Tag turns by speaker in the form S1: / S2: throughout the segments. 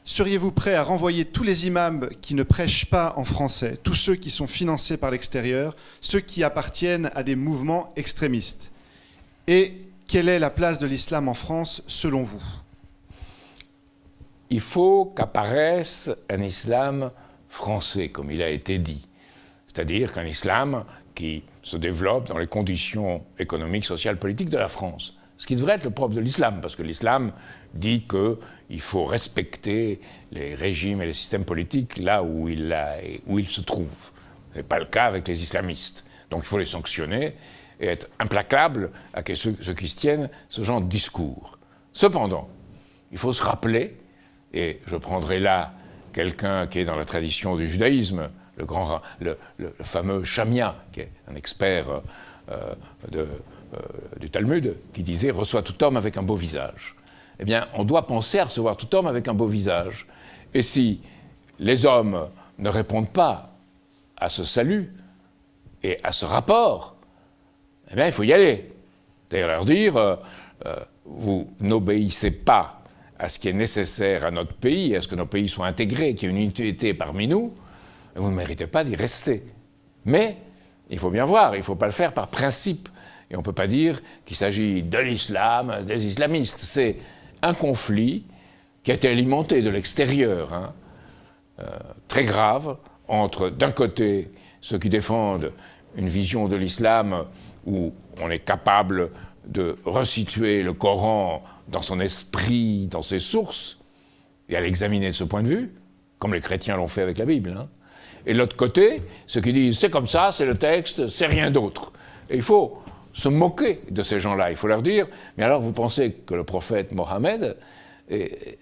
S1: Seriez-vous prêt à renvoyer tous les imams qui ne prêchent pas en français, tous ceux qui sont financés par l'extérieur, ceux qui appartiennent à des mouvements extrémistes? Et quelle est la place de l'islam en France, selon vous?
S2: Il faut qu'apparaisse un islam français, comme il a été dit. C'est-à-dire qu'un islam qui se développe dans les conditions économiques, sociales, politiques de la France. Ce qui devrait être le propre de l'islam, parce que l'islam dit qu'il faut respecter les régimes et les systèmes politiques là où ils se trouvent. Ce n'est pas le cas avec les islamistes. Donc il faut les sanctionner et être implacable à ceux qui se tiennent ce genre de discours. Cependant, il faut se rappeler, et je prendrai là quelqu'un qui est dans la tradition du judaïsme, le fameux Shamia, qui est un expert du Talmud, qui disait « Reçois tout homme avec un beau visage ». Eh bien, on doit penser à recevoir tout homme avec un beau visage. Et si les hommes ne répondent pas à ce salut et à ce rapport, eh bien, il faut y aller. C'est-à-dire leur dire vous n'obéissez pas à ce qui est nécessaire à notre pays, à ce que nos pays soient intégrés, qu'il y ait une unité parmi nous, vous ne méritez pas d'y rester. Mais il faut bien voir, il ne faut pas le faire par principe. Et on ne peut pas dire qu'il s'agit de l'islam, des islamistes. C'est un conflit qui a été alimenté de l'extérieur, très grave, entre d'un côté ceux qui défendent une vision de l'islam où on est capable de resituer le Coran dans son esprit, dans ses sources, et à l'examiner de ce point de vue, comme les chrétiens l'ont fait avec la Bible. Et de l'autre côté, ceux qui disent c'est comme ça, c'est le texte, c'est rien d'autre. Et il faut se moquer de ces gens-là. Il faut leur dire, mais alors vous pensez que le prophète Mohammed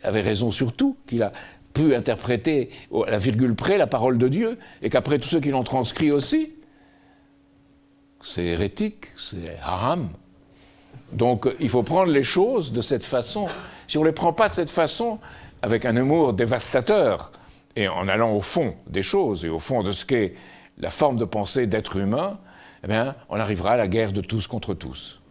S2: avait raison sur tout, qu'il a pu interpréter à la virgule près la parole de Dieu, et qu'après tous ceux qui l'ont transcrit aussi, c'est hérétique, c'est haram. Donc il faut prendre les choses de cette façon. Si on ne les prend pas de cette façon, avec un humour dévastateur, et en allant au fond des choses, et au fond de ce qu'est la forme de pensée d'être humain, eh bien, on arrivera à la guerre de tous contre tous.